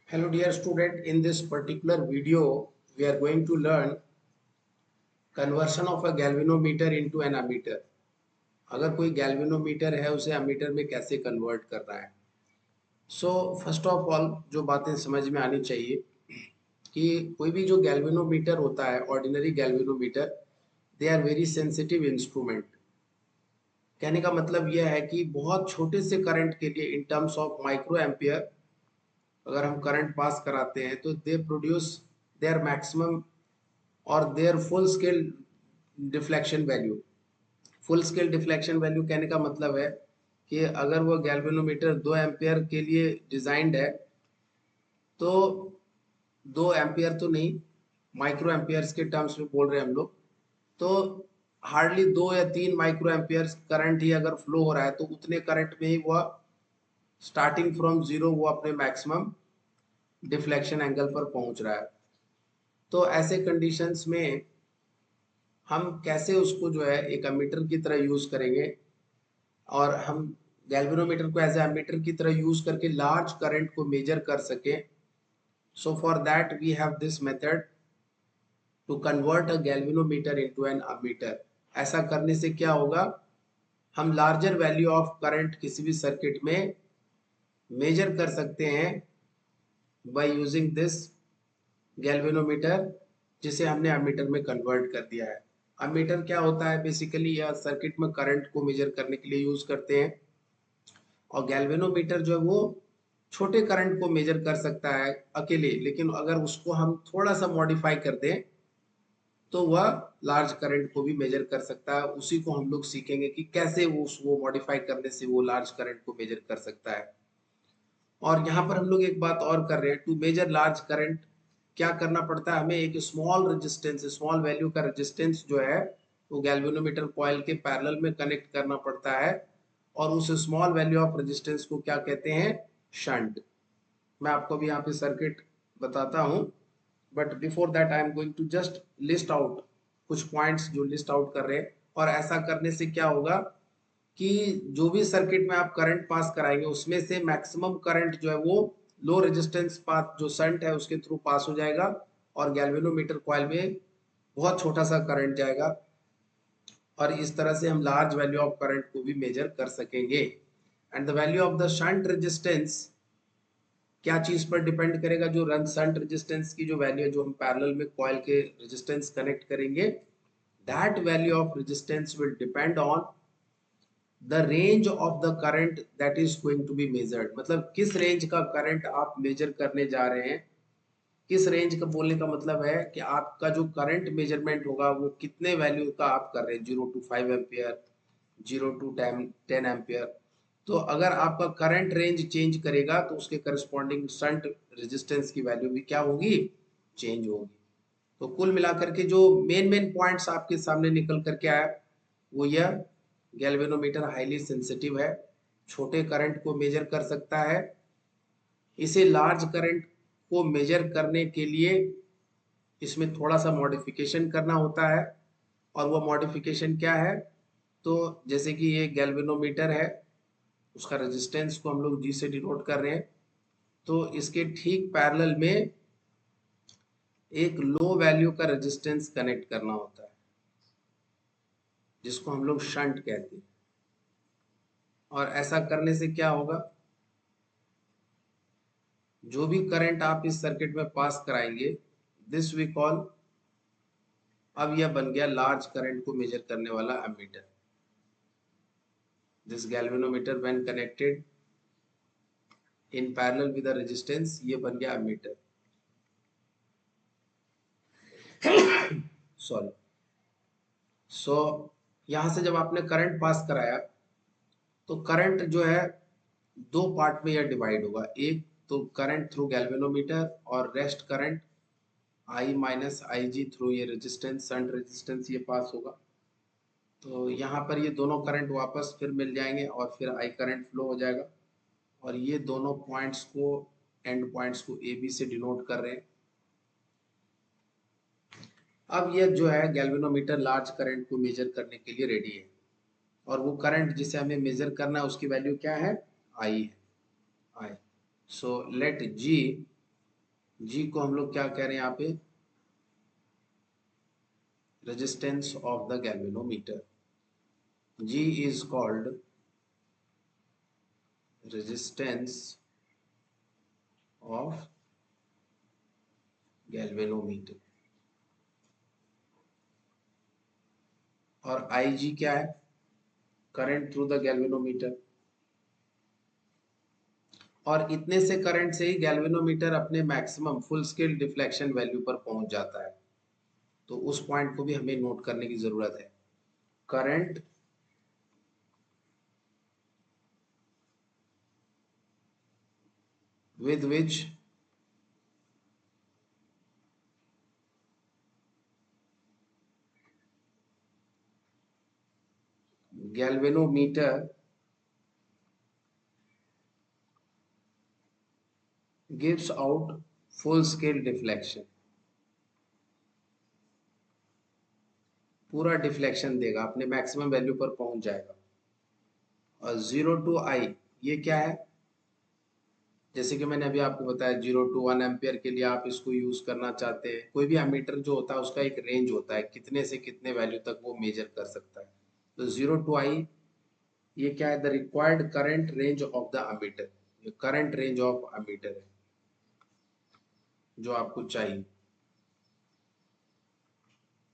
Hello dear student, in this particular video we are going to learn conversion of a galvanometer into an ammeter. अगर कोई galvanometer है उसे ammeter में कैसे convert करना है. So first of all जो बातें समझ में आनी चाहिए कि कोई भी जो galvanometer होता है ordinary galvanometer they are very sensitive instrument. कहने का मतलब यह है कि बहुत छोटे से करंट के लिए in terms of micro ampere अगर हम करंट पास कराते हैं तो दे प्रोड्यूस देयर मैक्सिमम और there full scale deflection value. Full scale deflection value कहने का मतलब है कि अगर वो गैल्वेनोमीटर 2 एम्पियर के लिए डिजाइंड है तो 2 एम्पियर तो नहीं, माइक्रो एम्पियर्स के टर्म्स में बोल रहे हैं हम लोग, तो हार्डली 2 या 3 माइक्रो एम्पियर्स करंट ही अगर फ्लो हो रहा है तो उतने करंट में ही वह स्टार्टिंग फ्रॉम जीरो वो अपने मैक्सिमम डिफ्लेक्शन एंगल पर पहुंच रहा है. तो ऐसे कंडीशंस में हम कैसे उसको जो है एक एमीटर की तरह यूज करेंगे और हम गैल्वेनोमीटर को एज ए एमीटर की तरह यूज करके लार्ज करंट को मेजर कर सके. So for that we have this method to convert a galvanometer into an ammeter. ऐसा करने से क्या होगा, हम लार्जर वैल्यू ऑफ करंट किसी भी सर्किट में मेजर कर सकते हैं बाय यूजिंग दिस गैल्वेनोमीटर जिसे हमने एमीटर में कन्वर्ट कर दिया है. एमीटर क्या होता है, बेसिकली यह सर्किट में करंट को मेजर करने के लिए यूज करते हैं और गैल्वेनोमीटर जो है वो छोटे करंट को मेजर कर सकता है अकेले, लेकिन अगर उसको हम थोड़ा सा मॉडिफाई कर दें तो वह लार्ज करंट को भी मेजर कर सकता है. उसी को हम लोग सीखेंगे कि कैसे वो मॉडिफाई करने से वो लार्ज करंट को मेजर कर सकता है. और यहाँ पर हम लोग एक बात और कर रहे हैं, टू मेजर लार्ज करंट क्या करना पड़ता है, हमें एक स्मॉल रेजिस्टेंस, स्मॉल वैल्यू का रेजिस्टेंस जो है वो गैल्वेनोमीटर कॉइल के पैरेलल में कनेक्ट करना पड़ता है और उस स्मॉल वैल्यू ऑफ रेजिस्टेंस को क्या कहते हैं, शंट. मैं आपको भी यहाँ पे सर्किट बताता हूँ, but before that I am going to just list out कुछ पॉइंट्स जो लिस्ट आउट कर रहे हैं. और ऐसा करने से क्या होगा कि जो भी सर्किट में आप करंट पास कराएंगे उसमें से मैक्सिमम करंट जो है वो लो रेजिस्टेंस पाथ जो शंट है उसके थ्रू पास हो जाएगा और गैल्वेनोमीटर कॉइल में बहुत छोटा सा करंट जाएगा और इस तरह से हम लार्ज वैल्यू ऑफ करंट को भी मेजर कर सकेंगे. And the value of the shunt resistance क्या चीज पर डिपेंड करेगा, जो रन शंट रेजिस्टेंस की जो वैल्यू है जो हम पैरेलल में कॉइल के रेजिस्टेंस कनेक्ट करेंगे, that value of resistance will depend on the range of the current that is going to be measured. मतलब किस रेंज का करंट आप मेजर करने जा रहे हैं. किस रेंज का बोलने का मतलब है कि आपका जो करंट मेजरमेंट होगा वो कितने वैल्यू का आप कर रहे हैं, 0 to 5 एम्पियर, 0 to 10 एम्पियर. तो अगर आपका करंट रेंज चेंज करेगा तो उसके करस्पॉन्डिंग शंट रेजिस्टेंस की वैल्यू भी क्या होगी, चेंज होगी. तो कुल मिलाकर के जो मेन मेन पॉइंट्स आपके सामने निकल करके आया वो यह, गैल्वेनोमीटर हाईली सेंसिटिव है, छोटे करंट को मेजर कर सकता है. इसे लार्ज करंट को मेजर करने के लिए इसमें थोड़ा सा मॉडिफिकेशन करना होता है. और वो मॉडिफिकेशन क्या है, तो जैसे कि ये गैल्वेनोमीटर है, उसका रेजिस्टेंस को हम लोग जी से डिनोट कर रहे हैं, तो इसके ठीक पैरेलल में एक लो वैल्यू का रेजिस्टेंस कनेक्ट करना होता है जिसको हम लोग शंट कहते हैं. और ऐसा करने से क्या होगा, जो भी करंट आप इस सर्किट में पास कराएंगे दिस वी कॉल, अब यह बन गया लार्ज करंट को मेजर करने वाला ammeter. This galvanometer when connected in parallel with the resistance, ये बन गया एमीटर. सॉरी. सो यहां से जब आपने करंट पास कराया तो करंट जो है दो पार्ट में यह डिवाइड होगा. एक तो करंट थ्रू गैल्वेनोमीटर और rest current I minus I G through ये रेजिस्टेंस, शंट रेजिस्टेंस ये पास होगा. तो यहाँ पर ये दोनों करंट वापस फिर मिल जाएंगे और फिर आई करंट फ्लो हो जाएगा. और ये दोनों पॉइंट्स को, एंड पॉइंट्स को ए बी से डिनोट कर रहे हैं. अब ये जो है गैल्वेनोमीटर लार्ज करंट को मेजर करने के लिए रेडी है और वो करंट जिसे हमें मेजर करना है उसकी वैल्यू क्या है, आई है, आई. सो लेट जी जी को हम लोग क्या कह रहे हैं यहाँ पे, resistance of the galvanometer. G is called resistance of galvanometer. और आई जी क्या है, करंट थ्रू द गैल्वेनोमीटर। और इतने से करंट से ही गैल्वेनोमीटर अपने maximum full scale deflection value पर पहुंच जाता है। तो उस पॉइंट को भी हमें नोट करने की जरूरत है। Current with which galvanometer gives out full scale deflection, पूरा डिफ्लेक्शन देगा, अपने मैक्सिमम वैल्यू पर पहुंच जाएगा। और 0 to I ये क्या है, जैसे कि मैंने अभी आपको बताया 0 to 1 एम्पियर के लिए आप इसको यूज करना चाहते हैं। कोई भी एमीटर जो होता है उसका एक रेंज होता है, कितने से कितने वैल्यू तक वो मेजर कर सकता है। तो 0 to I ये क्या है, the required current range of the ammeter, ये करंट रेंज ऑफ एमीटर है जो आपको चाहिए।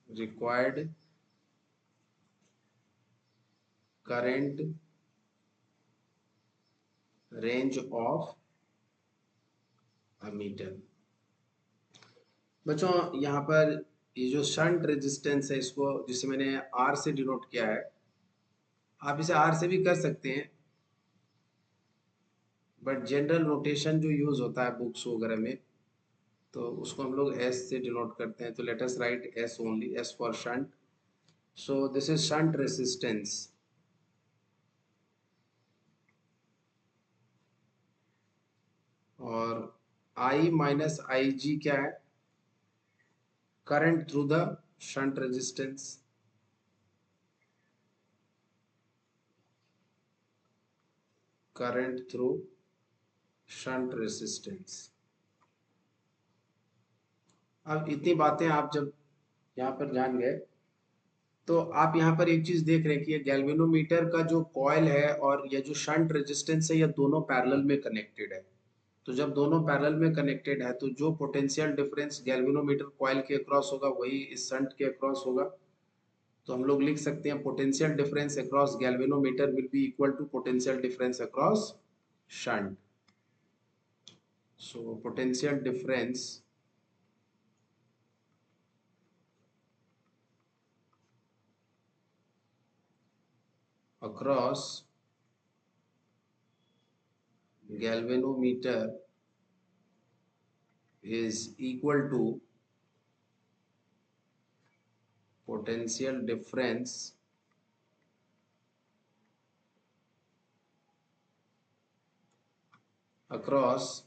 Required current range of ammeter. बच्चों यहाँ पर ये जो शंट रेजिस्टेंस है, इसको जिसे मैंने आर से डिनोट किया है, आप इसे आर से भी कर सकते हैं, बट जनरल नोटेशन जो यूज होता है बुक्स वगैरह में, तो उसको हम लोग एस से डिनोट करते हैं। तो let us right S only, S for shunt. So this is shunt resistance. और आई माइनस आई जी क्या है, current through the shunt resistance. Current through shunt resistance. अब इतनी बातें आप जब यहाँ पर जान गए, तो आप यहाँ पर एक चीज देख रहे हैं कि ये गैल्वेनोमीटर का जो कॉइल है और ये जो शंट रेजिस्टेंस है, ये दोनों पैरेलल में कनेक्टेड है। तो जब दोनों पैरेलल में कनेक्टेड है, तो जो पोटेंशियल डिफरेंस गैल्वेनोमीटर कॉइल के अक्रॉस होगा वही इस शंट के अक्रॉस होगा। तो हम लोग लिख सकते हैं potential difference across galvanometer will be equal to potential difference across shunt. So potential difference across galvanometer is equal to potential difference across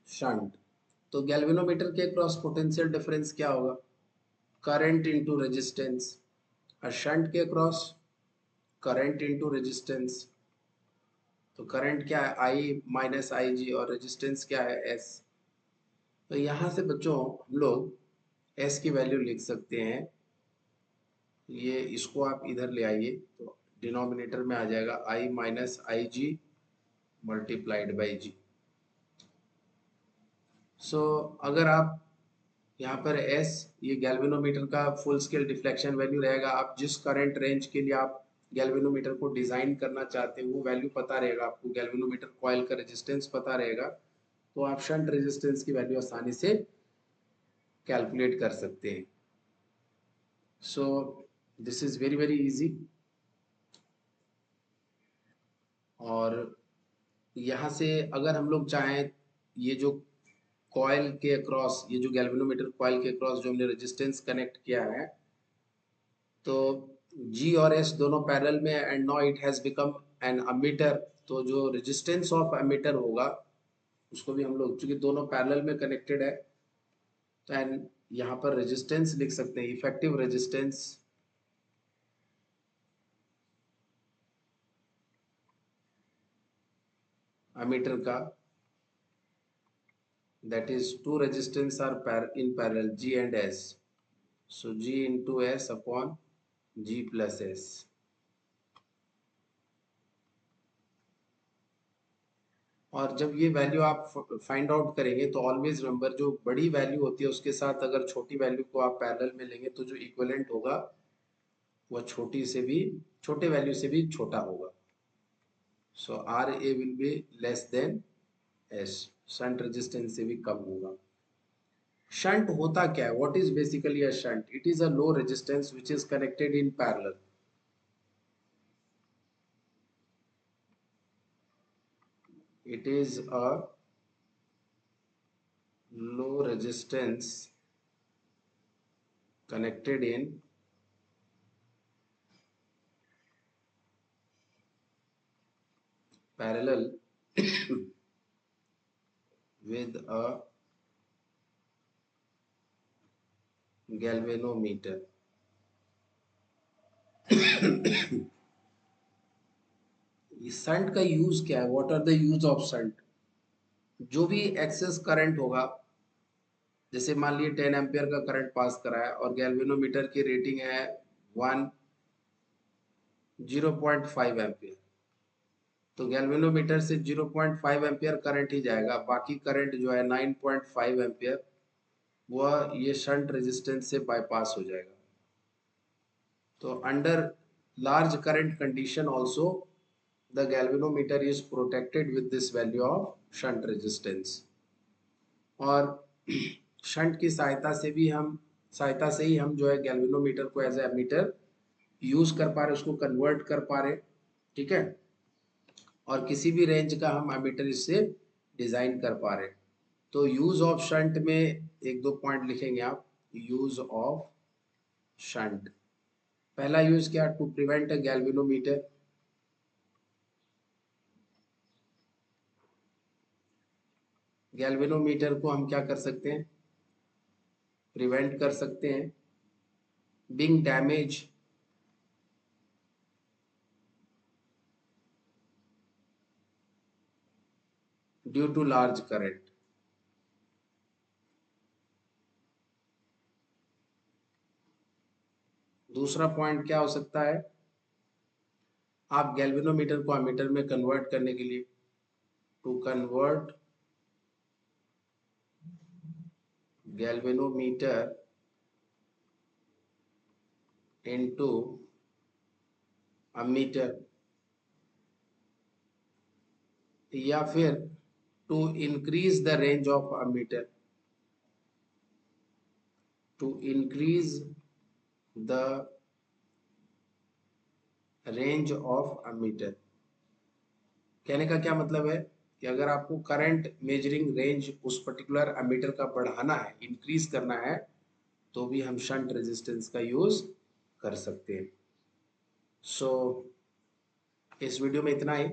shunt. तो गैल्वेनोमीटर के क्रॉस पोटेंशियल डिफरेंस क्या होगा, करंट इनटू रेजिस्टेंस। और shunt के cross current into resistance. तो current क्या है, आई minus आई जी, और रेजिस्टेंस क्या है, एस। तो यहाँ से बच्चों हम लोग एस की वैल्यू लिख सकते हैं। ये इसको आप इधर ले आइए, तो डिनोमिनेटर में आ जाएगा i minus I g multiplied by g. So अगर आप यहाँ पर एस, ये गैल्वेनोमीटर का फुल स्केल डिफ्लेक्शन वैल्यू रहेगा। आप जिस करंट रेंज के लिए आप गैल्वेनोमीटर को डिजाइन करना चाहते हैं वो वैल्यू पता रहेगा आपको, गैल्वेनोमीटर कॉइल का रेजिस्टेंस पता रहेगा, तो आप शंट रेजिस्टेंस की वैल्यू आसानी से कैलकुलेट कर सकते हैं। So this is very very easy. और यहाँ से अगर हम लोग चाहें, ये जो कॉइल के अक्रॉस, ये जो गैल्वेनोमीटर कॉइल के अक्रॉस जो हमने रेजिस्टेंस कनेक्ट किया है, तो G और S दोनों पैरेलल में, and now it has become an ammeter. तो जो रेजिस्टेंस ऑफ अमीटर होगा उसको भी हम लोग, चूंकि दोनों पैरेलल में कनेक्टेड है, तो एंड यहाँ पर रेजिस्टेंस लिख सकते हैं, इफेक्टिव रेजिस्टेंस ammeter का, that is two resistance are in parallel, G and S. So G into S upon G plus S. और जब ये वैल्यू आप फाइंड आउट करेंगे तो ऑलवेज रिमेंबर, जो बड़ी वैल्यू होती है उसके साथ अगर छोटी वैल्यू को आप पैरेलल में लेंगे तो जो इक्विवेलेंट होगा वह छोटे वैल्यू से भी छोटा होगा. So r a will be less than s, shunt resistance से भी कम होगा. शंट होता क्या है? What is basically a shunt? It is a low resistance which is connected in parallel. It is a low resistance connected in parallel with a galvanometer. Shunt का use क्या है? What are the use of shunt? जो भी access current होगा, जैसे मान लीजिए 10 ampere का करंट पास करा है और गैल्वेनोमीटर की रेटिंग है 0.5 एम्पियर, तो गैल्वेनोमीटर से 0.5 एम्पियर करंट ही जाएगा. बाकी करंट जो है 9.5 एम्पियर, वह ये शंट रेजिस्टेंस से बाईपास हो जाएगा. तो under large current condition also the galvanometer is protected with this value of shunt resistance. और शंट की सहायता से ही हम जो है गैल्वेनोमीटर को एज ए एमीटर यूज कर पा रहे, उसको कन्वर्ट कर पा रहे. ठीक है, और किसी भी रेंज का हम एमीटर इससे डिजाइन कर पा रहे. तो यूज ऑफ शंट में एक दो पॉइंट लिखेंगे आप. यूज ऑफ शंट, पहला यूज क्या? To prevent a galvanometer. Galvanometer को हम क्या कर सकते हैं? प्रिवेंट कर सकते हैं being damage due to large current. दूसरा पॉइंट क्या हो सकता है? आप गैल्वेनोमीटर को एमीटर में कन्वर्ट करने के लिए, to convert galvanometer into ammeter, या फिर to increase the range of ammeter, to increase the range of ammeter. कहने का क्या मतलब है कि अगर आपको करंट मेजरिंग रेंज उस पर्टिकुलर अमीटर का बढ़ाना है, इंक्रीज करना है, तो भी हम शंट रेजिस्टेंस का यूज कर सकते हैं. सो इस वीडियो में इतना ही.